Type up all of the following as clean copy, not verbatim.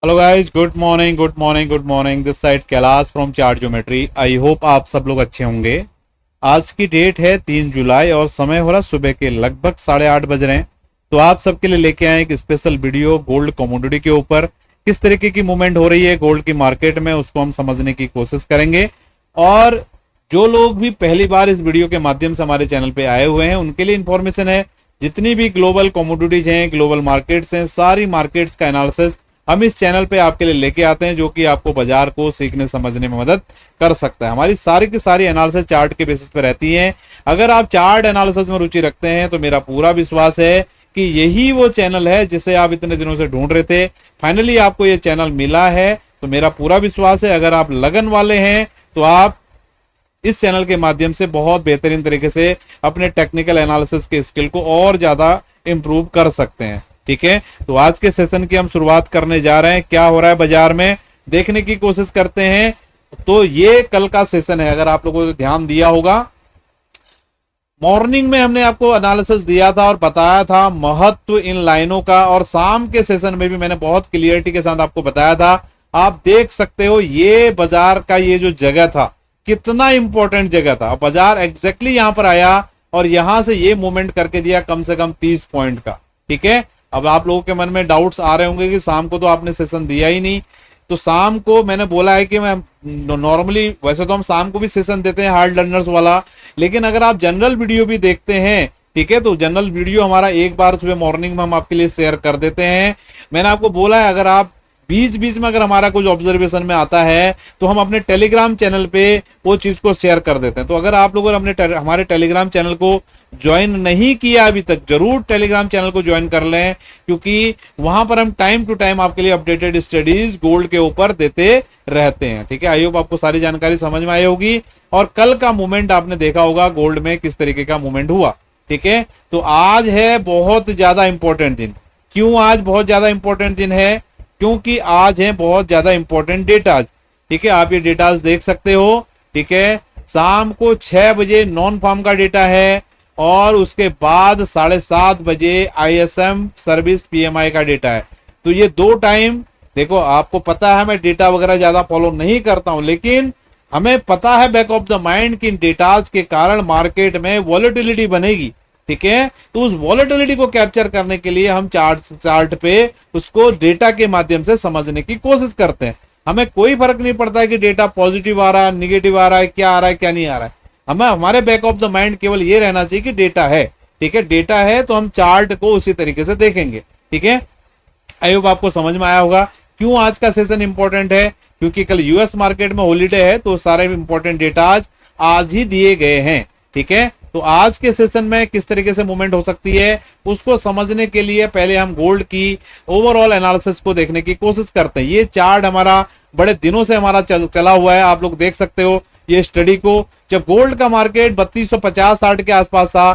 Hello guys, good morning good morning good morning. This side Kailash from chart geometry. I hope आप सब लोग अच्छे होंगे। आज की डेट है 3 जुलाई और समय हो रहा सुबह के लगभग 8:30 बज रहे हैं। तो आप सबके लिए लेके आए एक स्पेशल वीडियो गोल्ड कमोडिटी के ऊपर। किस तरीके की मूवमेंट हो रही है गोल्ड की मार्केट में, उसको हम समझने की कोशिश करेंगे। और जो लोग भी पहली बार इस वीडियो के माध्यम से हमारे चैनल पे आए हुए हैं उनके लिए इंफॉर्मेशन है, जितनी भी ग्लोबल कमोडिटीज हैं, ग्लोबल मार्केट्स हैं, सारी मार्केट्स का एनालिसिस हम इस चैनल पे आपके लिए लेके आते हैं, जो कि आपको बाजार को सीखने समझने में मदद कर सकता है। हमारी सारी की सारी एनालिसिस चार्ट के बेसिस पे रहती है। अगर आप चार्ट एनालिसिस में रुचि रखते हैं तो मेरा पूरा विश्वास है कि यही वो चैनल है जिसे आप इतने दिनों से ढूंढ रहे थे। फाइनली आपको ये चैनल मिला है, तो मेरा पूरा विश्वास है अगर आप लगन वाले हैं तो आप इस चैनल के माध्यम से बहुत बेहतरीन तरीके से अपने टेक्निकल एनालिसिस के स्किल को और ज्यादा इंप्रूव कर सकते हैं। ठीक है, तो आज के सेशन की हम शुरुआत करने जा रहे हैं। क्या हो रहा है बाजार में देखने की कोशिश करते हैं। तो ये कल का सेशन है, अगर आप लोगों ने ध्यान दिया होगा मॉर्निंग में हमने आपको एनालिसिस दिया था और बताया था महत्व इन लाइनों का, और शाम के सेशन में भी मैंने बहुत क्लियरिटी के साथ आपको बताया था। आप देख सकते हो ये बाजार का ये जो जगह था कितना इंपॉर्टेंट जगह था। बाजार एग्जैक्टली यहां पर आया और यहां से ये मूवमेंट करके दिया कम से कम 30 पॉइंट का। ठीक है, अब आप लोगों के मन में डाउट्स आ रहे होंगे कि शाम को तो आपने सेशन दिया ही नहीं। तो शाम को मैंने बोला है कि मैं नॉर्मली, वैसे तो हम शाम को भी सेशन देते हैं हार्ड लर्नर्स वाला, लेकिन अगर आप जनरल वीडियो भी देखते हैं, ठीक है, तो जनरल वीडियो हमारा एक बार सुबह मॉर्निंग में हम आपके लिए शेयर कर देते हैं। मैंने आपको बोला है अगर आप बीच बीच में अगर हमारा कुछ ऑब्जर्वेशन में आता है तो हम अपने टेलीग्राम चैनल पे वो चीज को शेयर कर देते हैं। तो अगर आप लोगों ने हमारे टेलीग्राम चैनल को ज्वाइन नहीं किया अभी तक, जरूर टेलीग्राम चैनल को ज्वाइन कर लें, क्योंकि वहां पर हम टाइम टू टाइम आपके लिए अपडेटेड स्टडीज गोल्ड के ऊपर देते रहते हैं। ठीक है, आई होप आपको सारी जानकारी समझ में आई होगी। और कल का मूवमेंट आपने देखा होगा गोल्ड में किस तरीके का मूवमेंट हुआ। ठीक है, तो आज है बहुत ज्यादा इंपॉर्टेंट दिन। क्यों आज बहुत ज्यादा इंपॉर्टेंट दिन है? क्योंकि आज है बहुत ज्यादा इंपॉर्टेंट डेटा। ठीक है, आप ये डेटाज देख सकते हो। ठीक है, शाम को 6 बजे नॉन फार्म का डेटा है और उसके बाद 7:30 बजे ISM सर्विस PMI का डेटा है। तो ये दो टाइम देखो, आपको पता है मैं डेटा वगैरह ज्यादा फॉलो नहीं करता हूं, लेकिन हमें पता है बैक ऑफ द माइंड कि इन डेटाज के कारण मार्केट में वॉलेटिलिटी बनेगी। ठीक है, तो उस वॉलेटिलिटी को कैप्चर करने के लिए हम चार्ट पे उसको डेटा के माध्यम से समझने की कोशिश करते हैं। हमें कोई फर्क नहीं पड़ता है कि डेटा पॉजिटिव आ रहा है, निगेटिव आ रहा है, क्या आ रहा है, क्या नहीं आ रहा है। हमें हमारे बैक ऑफ द माइंड केवल ये रहना चाहिए कि डेटा है। ठीक है, डेटा है तो हम चार्ट को उसी तरीके से देखेंगे। ठीक है, आई होप आपको समझ में आया होगा क्यों आज का सेशन इंपॉर्टेंट है। क्योंकि कल यूएस मार्केट में हॉलीडे है, तो सारे इंपॉर्टेंट डेटा आज ही दिए गए हैं। ठीक है, तो आज के सेशन में किस तरीके से मूवमेंट हो सकती है उसको समझने के लिए पहले हम गोल्ड की ओवरऑल एनालिसिस को देखने की कोशिश करते हैं। ये चार्ट हमारा बड़े दिनों से हमारा चला हुआ है, आप लोग देख सकते हो ये स्टडी को। जब गोल्ड का मार्केट 3250-60 के आसपास था,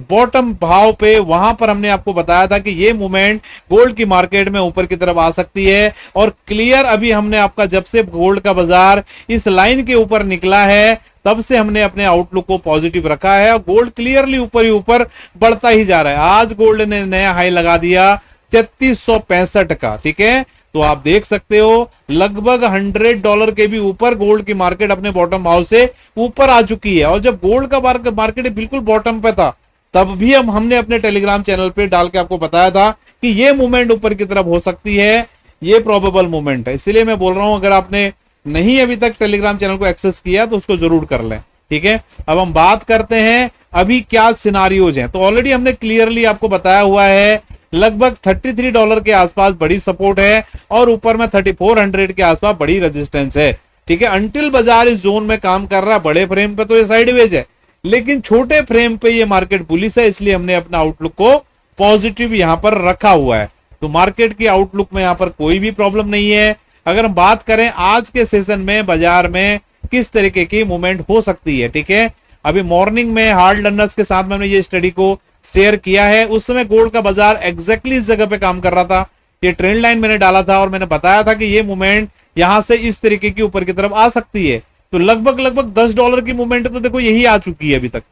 बॉटम भाव पे, वहां पर हमने आपको बताया था कि ये मूवमेंट गोल्ड की मार्केट में ऊपर की तरफ आ सकती है। और क्लियर अभी हमने आपका, जब से गोल्ड का बाजार इस लाइन के ऊपर निकला है तब से हमने अपने आउटलुक को पॉजिटिव रखा है और गोल्ड क्लियरली ऊपर ही ऊपर बढ़ता ही जा रहा है। आज गोल्ड ने नया हाई लगा दिया 3365 का। ठीक है, तो आप देख सकते हो लगभग $100 के भी ऊपर गोल्ड की मार्केट अपने बॉटम भाव से ऊपर आ चुकी है। और जब गोल्ड का मार्केट बिल्कुल बॉटम पे था तब भी हमने अपने टेलीग्राम चैनल पे डाल के आपको बताया था कि ये मूवमेंट ऊपर की तरफ हो सकती है, ये प्रोबेबल मूवमेंट है। इसलिए मैं बोल रहा हूं अगर आपने नहीं अभी तक टेलीग्राम चैनल को एक्सेस किया तो उसको जरूर कर लें। ठीक है, अब हम बात करते हैं अभी क्या सिनारियोज हैं। तो ऑलरेडी हमने क्लियरली आपको बताया हुआ है लगभग $33 के आसपास बड़ी सपोर्ट है और ऊपर में 3400 के आसपास बड़ी रेजिस्टेंस है। ठीक है, अंटिल बाजार इस जोन में काम कर रहा है। बड़े फ्रेम पे तो ये साइडवेज है, लेकिन छोटे फ्रेम पे ये मार्केट बुलिश है, इसलिए हमने अपना आउटलुक को पॉजिटिव यहां पर रखा हुआ है। तो मार्केट की आउटलुक में यहां पर कोई भी प्रॉब्लम नहीं है। अगर हम बात करें आज के सेशन में बाजार में किस तरीके की मूवमेंट हो सकती है। ठीक है, अभी मॉर्निंग में हार्ड लर्नर्स के साथ में हमने ये स्टडी को शेयर किया है। उस समय गोल्ड का बाजार एग्जैक्टली इस जगह पे काम कर रहा था। ये ट्रेंड लाइन मैंने डाला था और मैंने बताया था कि ये मूवमेंट यहां से इस तरीके की ऊपर की तरफ आ सकती है। तो लगभग $10 की मूवमेंट तो देखो यही आ चुकी है अभी तक।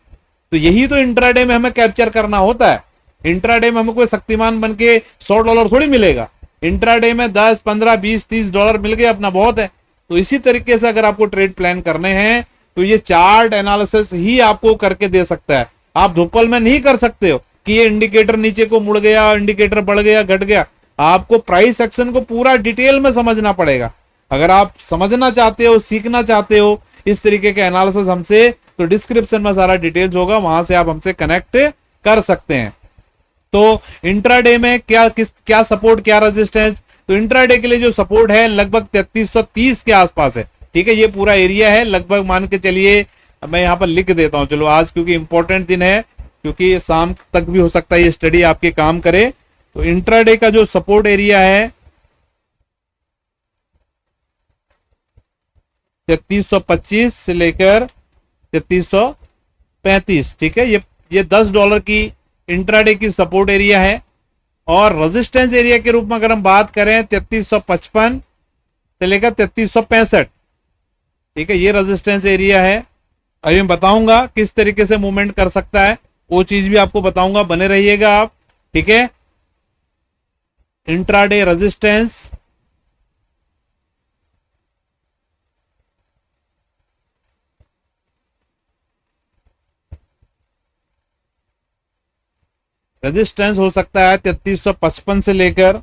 तो यही तो इंट्राडे में हमें कैप्चर करना होता है। इंट्राडे में हमें कोई शक्तिमान बन के $100 थोड़ी मिलेगा। इंट्राडे में 10, 15, 20, $30 मिल गए, अपना बहुत है। तो इसी तरीके से अगर आपको ट्रेड प्लान करने हैं तो ये चार्ट एनालिसिस ही आपको करके दे सकता है। आप धुप्पल में नहीं कर सकते हो कि ये इंडिकेटर नीचे को मुड़ गया, इंडिकेटर बढ़ गया, घट गया। आपको प्राइस एक्शन को पूरा डिटेल में समझना पड़ेगा। अगर आप समझना चाहते हो, सीखना चाहते हो इस तरीके के एनालिसिस हमसे, तो डिस्क्रिप्शन में सारा डिटेल्स होगा, वहां से आप हमसे कनेक्ट कर सकते हैं। तो इंट्राडे में क्या सपोर्ट, क्या रेजिस्टेंस, तो इंट्राडे के लिए जो सपोर्ट है लगभग 3330 के आसपास है। ठीक है, ये पूरा एरिया है लगभग, मान के चलिए मैं यहाँ पर लिख देता हूं चलो आज, क्योंकि इंपॉर्टेंट दिन है, क्योंकि शाम तक भी हो सकता है ये स्टडी आपके काम करे। तो इंट्राडे का जो सपोर्ट एरिया है 3325 से लेकर 3335। ठीक है, ये $10 की इंट्राडे की सपोर्ट एरिया है। और रेजिस्टेंस एरिया के रूप में अगर हम बात करें 3355 से लेकर 3365। ठीक है, ये रेजिस्टेंस एरिया है। अभी मैं बताऊंगा किस तरीके से मूवमेंट कर सकता है, वो चीज भी आपको बताऊंगा, बने रहिएगा आप। ठीक है, इंट्राडे रेजिस्टेंस, रेजिस्टेंस हो सकता है 3355 से लेकर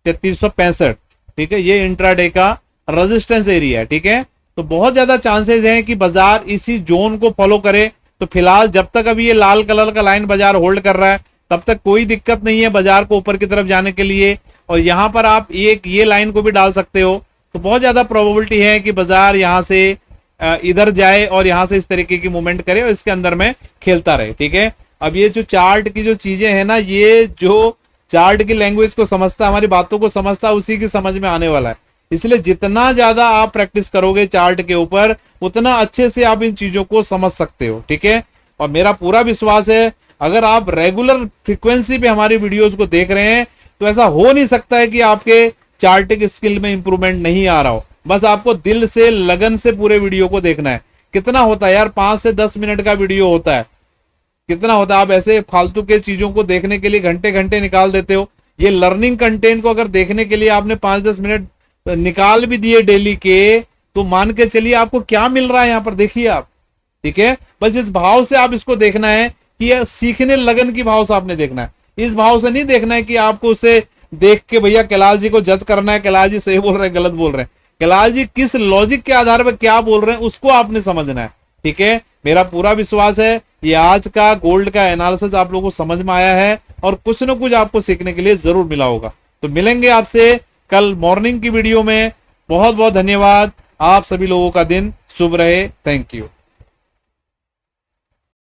3365। ठीक है, ये इंट्राडे का रेजिस्टेंस एरिया है। ठीक है, तो बहुत ज्यादा चांसेस हैं कि बाजार इसी जोन को फॉलो करे। तो फिलहाल जब तक अभी ये लाल कलर का लाइन बाजार होल्ड कर रहा है तब तक कोई दिक्कत नहीं है बाजार को ऊपर की तरफ जाने के लिए। और यहां पर आप ये लाइन को भी डाल सकते हो। तो बहुत ज्यादा प्रोबेबिलिटी है कि बाजार यहां से इधर जाए और यहां से इस तरीके की मूवमेंट करे और इसके अंदर में खेलता रहे। ठीक है, अब ये जो चार्ट की जो चीजें हैं ना, ये जो चार्ट की लैंग्वेज को समझता, हमारी बातों को समझता, उसी की समझ में आने वाला है। इसलिए जितना ज्यादा आप प्रैक्टिस करोगे चार्ट के ऊपर, उतना अच्छे से आप इन चीजों को समझ सकते हो। ठीक है, और मेरा पूरा विश्वास है अगर आप रेगुलर फ्रीक्वेंसी पे हमारी वीडियोस को देख रहे हैं तो ऐसा हो नहीं सकता है कि आपके चार्टिंग स्किल में इंप्रूवमेंट नहीं आ रहा हो। बस आपको दिल से, लगन से पूरे वीडियो को देखना है। कितना होता है यार, 5 से 10 मिनट का वीडियो होता है, कितना होता है। आप ऐसे फालतू के चीजों को देखने के लिए घंटे घंटे निकाल देते हो। ये लर्निंग कंटेंट को अगर देखने के लिए आपने 5-10 मिनट निकाल भी दिए डेली के, तो मान के चलिए आपको क्या मिल रहा है यहाँ पर, देखिए आप। ठीक है, बस इस भाव से आप इसको देखना है कि ये सीखने लगन की भाव से आपने देखना है। इस भाव से नहीं देखना है कि आपको उसे देख के भैया कैलाश जी को जज करना है, कैलाश जी सही बोल रहे हैं, गलत बोल रहे हैं। कैलाश जी किस लॉजिक के आधार पर क्या बोल रहे हैं उसको आपने समझना है। ठीक है, मेरा पूरा विश्वास है ये आज का गोल्ड का एनालिसिस आप लोगों को समझ में आया है और कुछ न कुछ आपको सीखने के लिए जरूर मिला होगा। तो मिलेंगे आपसे कल मॉर्निंग की वीडियो में। बहुत बहुत धन्यवाद। आप सभी लोगों का दिन शुभ रहे। Thank you.